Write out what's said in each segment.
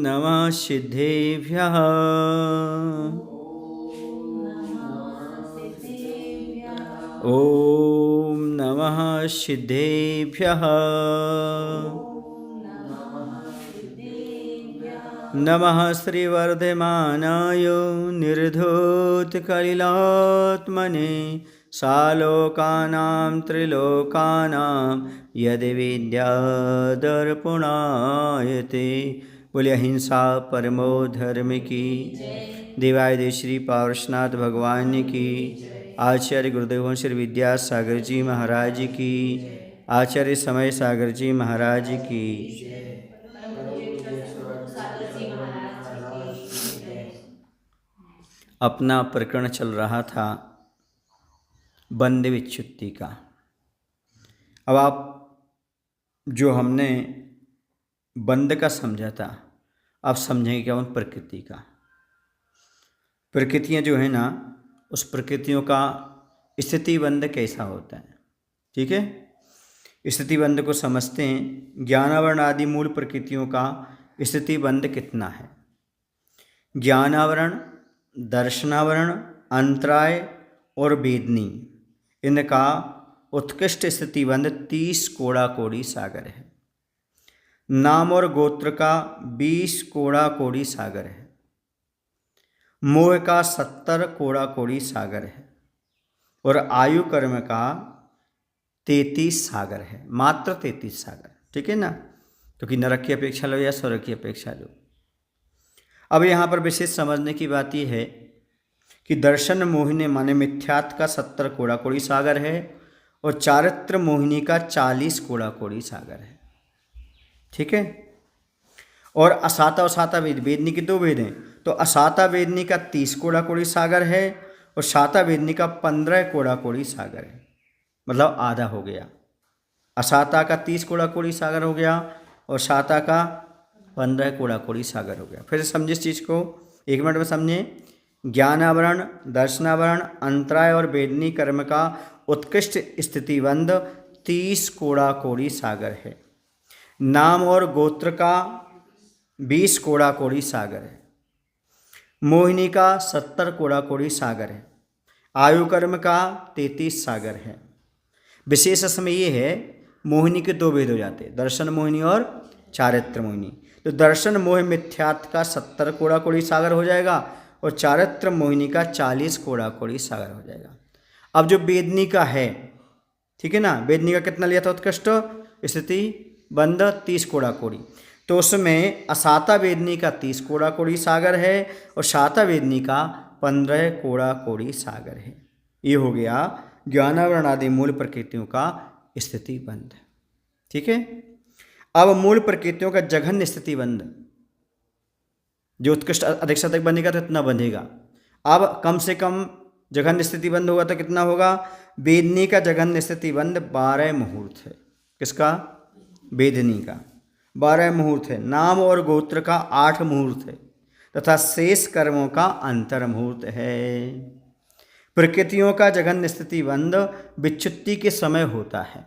नमः सिद्धेभ्यः। ॐ नमः सिद्धेभ्यः। नमः श्रीवर्धमानाय निर्धूतकलिलात्मने सालोकानां त्रिलोकानां यदि विद्यादर्पणायते। बोलिए अहिंसा परमो धर्म की, देवादिदेव श्री पार्श्वनाथ भगवान की, आचार्य गुरुदेव श्री विद्यासागर जी महाराज की, आचार्य समय सागर जी महाराज की। अपना प्रकरण चल रहा था बंद विच्युति का। अब आप जो हमने बंद का समझा था, अब समझेंगे क्या उन प्रकृति का। प्रकृतियाँ जो है ना, उस प्रकृतियों का स्थिति बंद कैसा होता है। ठीक है, स्थिति बंद को समझते हैं। ज्ञानावरण आदि मूल प्रकृतियों का स्थिति बंद कितना है। ज्ञानावरण, दर्शनावरण, अंतराय और वेदनी, इनका उत्कृष्ट स्थितिबंध 30 कोड़ा कोड़ी सागर है। नाम और गोत्र का 20 कोड़ा कोड़ी सागर है। मोह का 70 कोड़ा कोड़ी सागर है और आयु कर्म का 33 सागर है। मात्र 33 सागर। ठीक है ना, क्योंकि नरक की अपेक्षा लो या स्वर्ग की अपेक्षा लो। अब यहाँ पर विशेष समझने की बात यह है कि दर्शन मोहिनी माने मिथ्यात्व का 70 कोड़ा कोड़ी सागर है और चारित्र मोहिनी का 40 कोड़ा कोड़ी सागर है। ठीक है, और असाता और साता वेदनी के 2 वेद हैं, तो असाता वेदनी का 30 कोड़ा कोड़ी सागर है और साता वेदनी का 15 कोड़ा कोड़ी सागर है। मतलब आधा हो गया। असाता का 30 कोड़ा कोड़ी सागर हो गया और साता का 15 कोड़ा कोड़ी सागर हो गया। फिर से समझिए इस चीज़ को, 1 मिनट में समझिए। ज्ञानावरण, दर्शनावरण, अंतराय और वेदनी कर्म का उत्कृष्ट स्थितिबंध 30 कोड़ा कोड़ी सागर है। नाम और गोत्र का 20 कोड़ा कोड़ी सागर है। मोहिनी का 70 कोड़ा कोड़ी सागर है। आयु कर्म का 33 सागर है। विशेष समय ये है, मोहिनी के 2 भेद हो जाते हैं, दर्शन मोहिनी और चारित्र मोहिनी। तो दर्शन मोह मिथ्यात्व का 70 कोड़ा कोड़ी सागर हो जाएगा और चारित्र मोहिनी का 40 कोड़ा कोड़ी सागर हो जाएगा। अब जो वेदनी का है, ठीक है ना, वेदनी का कितना लिया था उत्कृष्ट स्थिति बंद 30 कोड़ा कोड़ी, तो उसमें असाता वेदनी का 30 कोड़ा कोड़ी सागर है और साता वेदनी का 15 कोड़ा कोड़ी सागर है। ये हो गया ज्ञानावरण आदि मूल प्रकृतियों का स्थिति बंध। ठीक है, अब मूल प्रकृतियों का जघन्य स्थिति बंध, जो उत्कृष्ट अधिक से अधिक बनेगा तो इतना बंधेगा। अब कम से कम जघन्य स्थिति बंध होगा तो कितना होगा। वेदनी का जघन्य स्थिति बंध 12 मुहूर्त है। किसका? वेदनी का 12 मुहूर्त है। नाम और गोत्र का 8 मुहूर्त है तथा शेष कर्मों का अंतर मुहूर्त है। प्रकृतियों का जघन्य स्थिति बंध विच्युत्ति के समय होता है,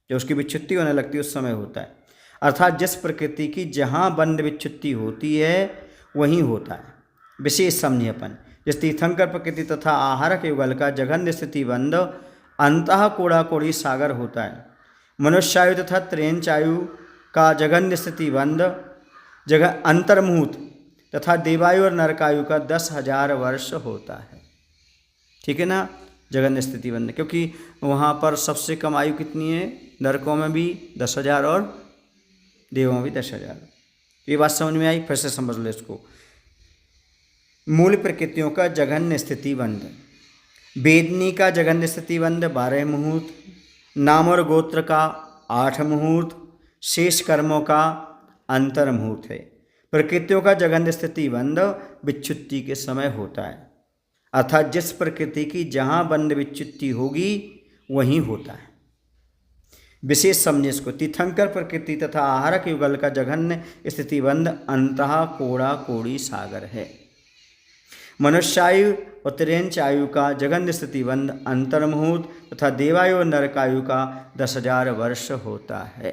जो उसकी विच्युत्ति होने लगती है उस समय होता है। अर्थात जिस प्रकृति की जहाँ बंध विच्युत्ति होती है वहीं होता है। विशेष समझिए अपन, जिस तीर्थंकर प्रकृति तथा आहारक युगल का जघन्य स्थिति बंध अंतः कोड़ा कोड़ी सागर होता है। मनुष्यायु तथा त्रेंचायु का जघन्य स्थिति बंध जगह अंतर्मुहूर्त तथा देवायु और नरकायु का 10,000 वर्ष होता है। ठीक है ना, जघन्य स्थिति बंध, क्योंकि वहाँ पर सबसे कम आयु कितनी है, नरकों में भी 10,000 और देवों में भी 10,000। ये बात समझ में आई? फिर से समझ लो इसको। मूल प्रकृतियों का जघन्य स्थिति बंध, वेदनी का जघन्य स्थिति बंध 12 मुहूर्त, नाम और गोत्र का 8 मुहूर्त, शेष कर्मों का अंतर मुहूर्त है। प्रकृतियों का जघन्य स्थिति बंध विच्युत्ति के समय होता है, अर्थात जिस प्रकृति की जहाँ बंध विच्युत्ति होगी वहीं होता है। विशेष समझे इसको, तीर्थंकर प्रकृति तथा आहारक युगल का जघन्य स्थिति बंध अंतः कोड़ा कोड़ी सागर है। मनुष्यायु और त्रेंचायु का जघन्य स्थिति बंध अंतर्मुहूर्त तथा देवायु और नरकायु का 10,000 वर्ष होता है,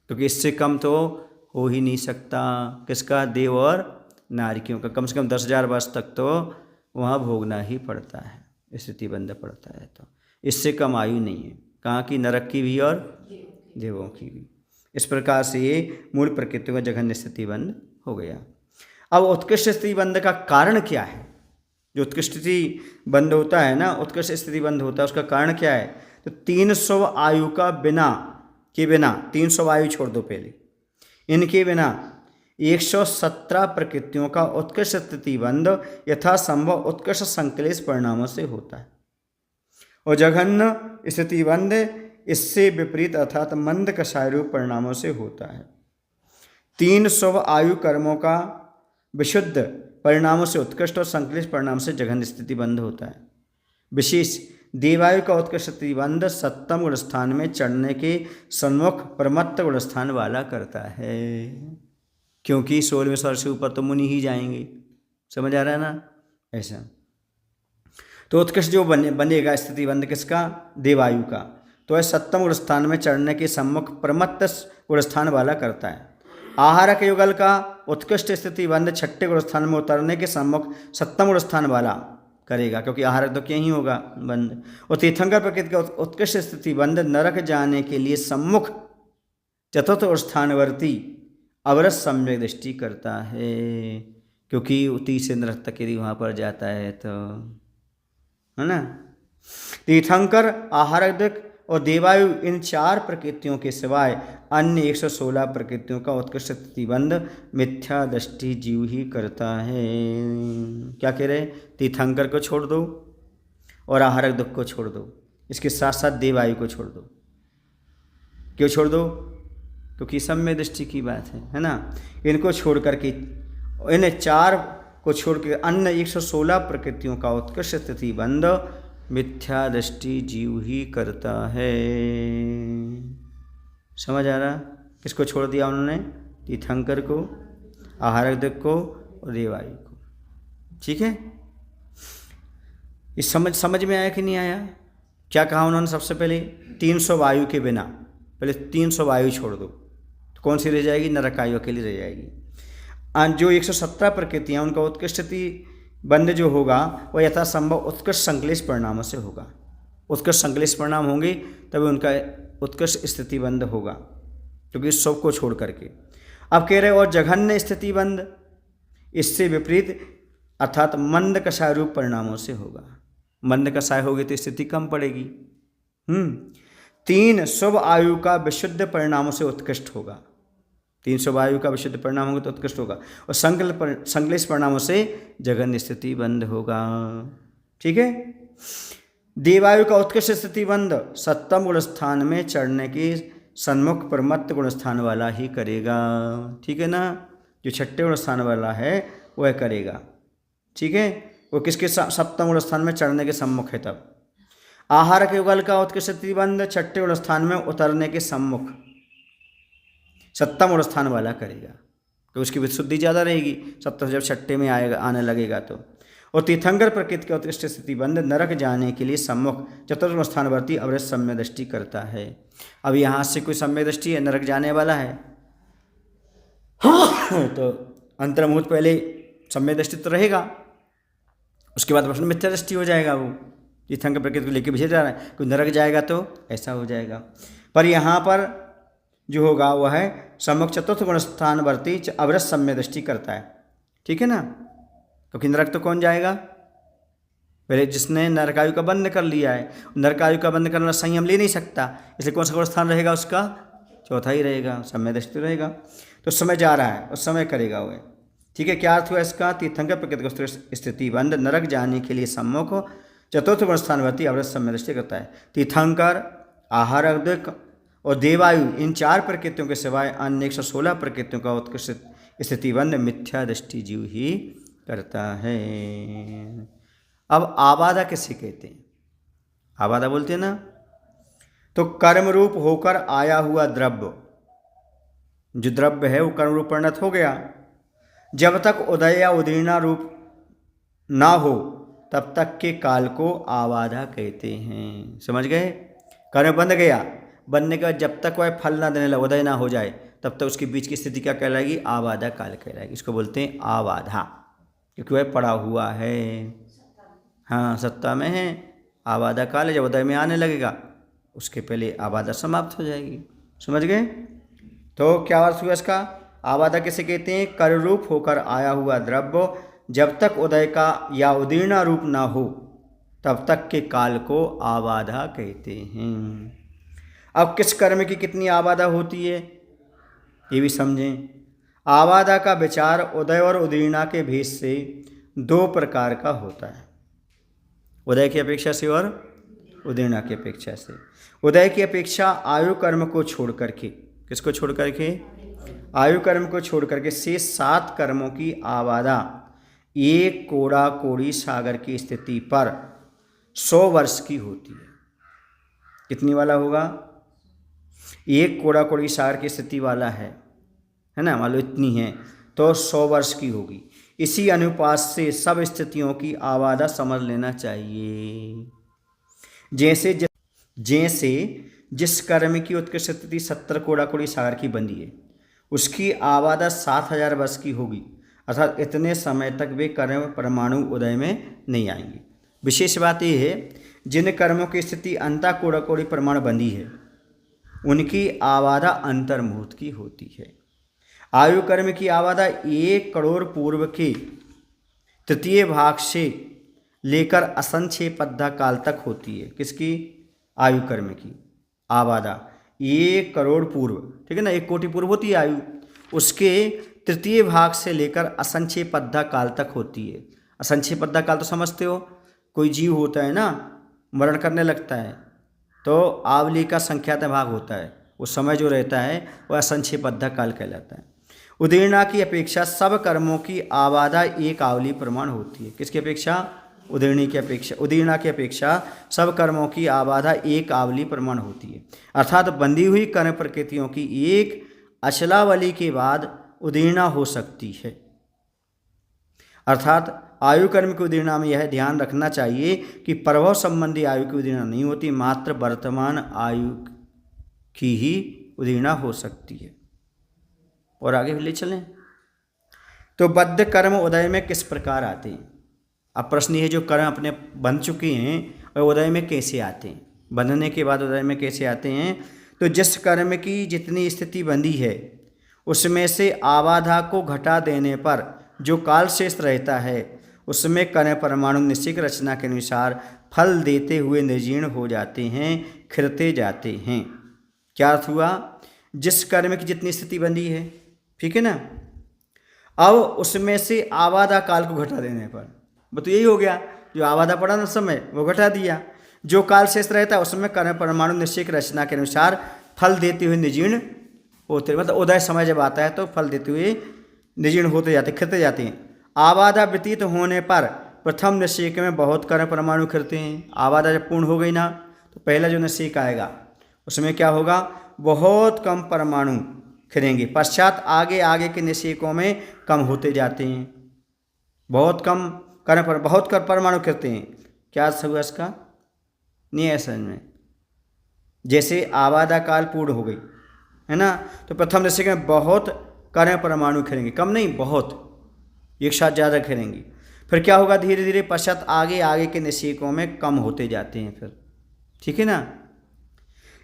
क्योंकि इससे कम तो हो ही नहीं सकता। किसका? देव और नारकियों का। कम से कम 10,000 वर्ष तक तो वहाँ भोगना ही पड़ता है, स्थिति बंध पड़ता है। तो इससे कम आयु नहीं है, कहाँ की? नरक की भी और देवों की भी। इस प्रकार से ये मूल प्रकृति का जघन्य स्थिति बंध हो गया। अब उत्कृष्ट स्थिति बंध का कारण क्या है? जो उत्कृष्ट स्थिति बंध होता है ना, उत्कृष्ट स्थिति बंध होता है, उसका कारण क्या है? तो 300 आयु का बिना 300 आयु छोड़ दो पहले, इनके बिना 117 प्रकृतियों का उत्कृष्ट स्थिति बंध यथासंभव उत्कृष्ट संकलेश परिणामों से होता है। और जघन्य स्थिति बंध इससे विपरीत अर्थात मंद कषाय रूप परिणामों से होता है। 300 आयु कर्मों का विशुद्ध परिणामों से उत्कृष्ट और संकलित परिणाम से जघन्य स्थिति बंध होता है। विशेष देवायु का उत्कृष्ट स्थिति बंध सप्तम गुण स्थान में चढ़ने के सन्मुख परमत्त गुण स्थान वाला करता है, क्योंकि 16वें स्वर से ऊपर तो मुनि ही जाएंगे। समझ आ रहा है ना? ऐसा तो उत्कृष्ट जो बनेगा स्थिति बंध किसका? देवायु का। तो है सप्तम गुण स्थान में चढ़ने के सम्मुख परमत्त गुण स्थान वाला करता है। आहारक युगल का उत्कृष्ट स्थिति बंध छठे गुण स्थान में उतरने के सम्मुख सप्तम गुण स्थान वाला करेगा, क्योंकि आहारक तो क्या ही होगा बंध। और तीर्थंकर प्रकृति का उत्कृष्ट स्थिति बंध नरक जाने के लिए सम्मुख चतुर्थ स्थानवर्ती अवरत सम्यक दृष्टि करता है, क्योंकि उती से नरक तक यदि वहाँ पर जाता है तो, है ना। तीर्थंकर, आहारक और देवायु इन 4 प्रकृतियों के सिवाय अन्य 116 प्रकृतियों का उत्कृष्ट स्थितिबंध मिथ्या दृष्टि जीव ही करता है। क्या कह रहे? तीर्थंकर को छोड़ दो और आहारक दुख को छोड़ दो, इसके साथ साथ देवायु को छोड़ दो। क्यों छोड़ दो? क्योंकि सम्य दृष्टि की बात है ना। इनको छोड़ करके, इन 4 को छोड़ के अन्य 116 प्रकृतियों का उत्कृष्ट स्थितिबंध मिथ्या दृष्टि जीव ही करता है। समझ आ रहा? किसको छोड़ दिया उन्होंने? तीर्थंकर को, आहारक दुख को और देवायु को। ठीक है, इस समझ में आया कि नहीं आया? क्या कहा उन्होंने? सबसे पहले 300 वायु के बिना, पहले 300 वायु छोड़ दो, तो कौन सी रह जाएगी? नरक आयु अकेली रह जाएगी। जो 117 प्रकृतियाँ उनका उत्कृष्ट बंध जो होगा वह यथासंभव उत्कृष्ट संकलेश परिणामों से होगा। उत्कृष्ट संकलेश परिणाम होंगे तभी उनका उत्कृष्ट स्थिति बंध होगा, क्योंकि इस सब को छोड़ करके। अब कह रहे और जघन्य स्थिति बंध इससे विपरीत अर्थात मंद कषाय रूप परिणामों से होगा। मंद कषाय होगी तो स्थिति कम पड़ेगी। 3 शुभ आयु का विशुद्ध परिणामों से उत्कृष्ट होगा। 300 आयु का विशुद्ध परिणाम होगा तो उत्कृष्ट होगा, और संकलेश परिणामों से जघन्य स्थिति बंध होगा। ठीक है। देवायु का उत्कृष्ट स्थिति बंध सप्तम गुण स्थान में चढ़ने के सन्मुख परमत्त गुण स्थान वाला ही करेगा। ठीक है ना। जो छठे गुण स्थान वाला है वह करेगा। ठीक है, वो किसके? सप्तम गुण स्थान में चढ़ने के सम्मुख है तब। आहारक युगल का उत्कृष्ट स्थिति बंध छठे गुण स्थान में उतरने के सम्मुख सप्तम गुण स्थान वाला करेगा, तो उसकी विशुद्धि ज़्यादा रहेगी। सप्तम जब छठे में आने लगेगा तो। और तीर्थंकर प्रकृति का उत्कृष्ट स्थिति बंध नरक जाने के लिए सम्मुख चतुर्थ स्थानवर्ती अवृत सम्य दृष्टि करता है। अब यहाँ से कोई सम्य दृष्टि है, नरक जाने वाला है तो अंतर्मुहूर्त पहले सम्य दृष्टि तो रहेगा, उसके बाद प्रश्न मिथ्या दृष्टि हो जाएगा। वो तीर्थंकर प्रकृति को लेकर भेज जा रहा है, कोई नरक जाएगा तो ऐसा हो जाएगा। पर यहाँ पर जो होगा वह है सम्मुख चतुर्थ गुण स्थानवर्ती अवृत सम्य दृष्टि करता है। ठीक है ना, क्योंकि नरक तो कौन जाएगा? पहले जिसने नरकायु का बंध कर लिया है। नरकायु का बंध करना संयम ले नहीं सकता, इसलिए कौन सा गुण स्थान रहेगा उसका? चौथा ही रहेगा, सम्य दृष्टि रहेगा। तो समय जा रहा है, उस समय करेगा वह। ठीक है, क्या अर्थ हुआ इसका? तीर्थंकर प्रकृति का स्थिति बंध नरक जाने के लिए सम्मुख चतुर्थ गुण स्थानवर्ती अवृत सम्य दृष्टि करता है। तीर्थंकर, आहारक और देवायु इन 4 प्रकृतियों के सिवाय अन्य 116 प्रकृतियों का उत्कृष्ट स्थितिबंध मिथ्या दृष्टि जीव ही करता है। अब आबादा किसे कहते हैं? आबादा बोलते हैं ना। तो कर्म रूप होकर आया हुआ द्रव्य, जो द्रव्य है वो कर्म रूप परिणत हो गया। जब तक उदय या उदीर्णा रूप ना हो तब तक के काल को आबादा कहते हैं। समझ गए? कर्म बंध गया, बनने का जब तक वह फल ना देने लगे, उदय ना हो जाए, तब तक उसके बीच की स्थिति क्या कहलाएगी? आबादा काल कहलाएगी। इसको बोलते हैं आबाधा, क्योंकि वह पड़ा हुआ है, हाँ सत्ता में है। आबादा काल है, जब उदय में आने लगेगा उसके पहले आबादा समाप्त हो जाएगी। समझ गए? तो क्या अर्थ हुआ इसका? आबादा किसे कहते हैं? कर रूप होकर आया हुआ द्रव्य जब तक उदय का या उदीर्ण रूप ना हो तब तक के काल को आबादा कहते हैं। अब किस कर्म की कितनी आबादा होती है ये भी समझें। आबादा का विचार उदय और उदीर्णा के भेद से दो प्रकार का होता है, उदय की अपेक्षा से और उदीर्णा की अपेक्षा से। उदय की अपेक्षा आयु कर्म को छोड़ करके, किसको छोड़ करके? आयु कर्म को छोड़ करके शेष 7 कर्मों की आबादा एक कोड़ा कोड़ी सागर की स्थिति पर 100 वर्ष की होती है। कितनी वाला होगा? एक कोड़ा कोड़ी सागर की स्थिति वाला है ना, मान लो इतनी है तो 100 वर्ष की होगी। इसी अनुपात से सब स्थितियों की आबादा समझ लेना चाहिए। जैसे जिस कर्म की उत्कृष्ट स्थिति 70 कोड़ा कोड़ी सागर की बंदी है उसकी आबादा 7000 वर्ष की होगी, अर्थात इतने समय तक वे कर्म परमाणु उदय में नहीं आएंगे। विशेष बात यह है जिन कर्मों की स्थिति अंता कोड़ा कोड़ी परमाणु बंदी है उनकी आबादा अंतर्मुहूर्त की होती है। आयु कर्म की आबादा 1 करोड़ पूर्व के तृतीय भाग से लेकर असंक्षेपद्धा काल तक होती है। किसकी? आयु कर्म की आबादा 1 करोड़ पूर्व, ठीक है ना, 1 कोटि पूर्व होती है आयु, उसके तृतीय भाग से लेकर असंक्षेपद्धा काल तक होती है। असंक्षेपद्धा काल तो समझते हो, कोई जीव होता है ना, मरण करने लगता है तो आवली का संख्यात भाग होता है, वो समय जो रहता है वह असंक्षेपद्धा काल कहलाता है। उदीर्णा की अपेक्षा सब कर्मों की आबादा एक आवली प्रमाण होती है। किसकी अपेक्षा? उदीर्णी की अपेक्षा, उदीर्णा की अपेक्षा सब कर्मों की आबादा एक आवली प्रमाण होती है, अर्थात बंधी हुई कर्म प्रकृतियों की एक अचलावली के बाद उदीर्णा हो सकती है। अर्थात आयु कर्म की उदीर्णा में यह ध्यान रखना चाहिए कि प्रभव संबंधी आयु की उदीर्णा नहीं होती, मात्र वर्तमान आयु की ही उदीर्णा हो सकती है। और आगे ले चलें तो बद्ध कर्म उदय में किस प्रकार आते हैं? अब प्रश्न ये जो कर्म अपने बन चुके हैं और उदय में कैसे आते हैं, बंधने के बाद उदय में कैसे आते हैं? तो जिस कर्म की जितनी स्थिति बंधी है उसमें से आबाधा को घटा देने पर जो काल शेष रहता है उसमें कर्म परमाणु निश्चित रचना के अनुसार फल देते हुए निर्जीर्ण हो जाते हैं, खिरते जाते हैं। क्या अर्थ हुआ? जिस कर्म की जितनी स्थिति बंधी है, ठीक है ना, अब उसमें से आबादा काल को घटा देने पर, वो तो यही हो गया, जो आबादा पड़ा ना समय वो घटा दिया, जो काल शेष रहता है उसमें कर्म परमाणु निश्चित रचना के अनुसार फल देते हुए निर्जीर्ण होते, मतलब उदय समय जब आता है तो फल देते हुए निर्जीर्ण होते जाते, खिरते जाते हैं। आबादा व्यतीत होने पर प्रथम निश्चयक में बहुत कर्म परमाणु खिरते हैं। आबादा जब पूर्ण हो गई ना तो पहला जो निश्चयक आएगा उसमें क्या होगा? बहुत कम परमाणु खिरेंगे, पश्चात आगे आगे के निश्चयकों में कम होते जाते हैं। बहुत कम बहुत कम परमाणु खिरते हैं। क्या अर्थ हुआ इसका? नहीं है समझ में? जैसे आबादा काल पूर्ण हो गई है ना, तो प्रथम निश्चयक में बहुत कर्म परमाणु खिरेंगे, कम नहीं बहुत, एक साथ ज़्यादा खिरेंगे। फिर क्या होगा? धीरे धीरे पश्चात आगे आगे के निश्चयकों में कम होते जाते हैं फिर, ठीक है ना।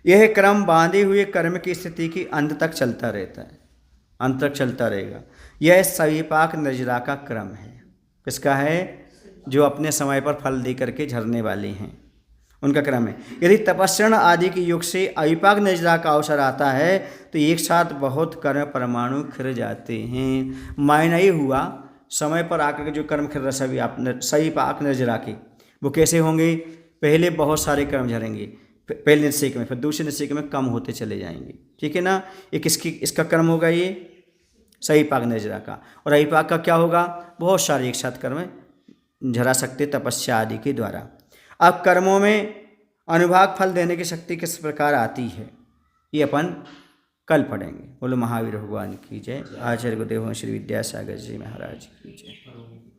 यह क्रम बांधे हुए कर्म की स्थिति की अंत तक चलता रहता है, अंत तक चलता रहेगा। यह सविपाक निर्जरा का क्रम है। किसका है? जो अपने समय पर फल दे करके झरने वाले हैं उनका क्रम है। यदि तपस्रण आदि के युग से अविपाक निर्जरा का अवसर आता है तो एक साथ बहुत कर्म परमाणु खिर जाते हैं। मायना ये हुआ समय पर आकर के जो कर्म खिर रहे सभी पाक निर्जरा के, वो कैसे होंगे? पहले बहुत सारे कर्म झरेंगे, पहले निश्चय में, फिर दूसरे निश्चय में कम होते चले जाएंगे, ठीक है ना। एक इसका कर्म होगा ये सही पाक निर्जरा का, और अविपाक का क्या होगा? बहुत सारे एक साथ कर्म झरा सकते तपस्या आदि के द्वारा। अब कर्मों में अनुभाग फल देने की शक्ति किस प्रकार आती है ये अपन कल पढ़ेंगे। बोलो महावीर भगवान की जय। आचार्य गुरुदेव श्री विद्यासागर जी महाराज की जय।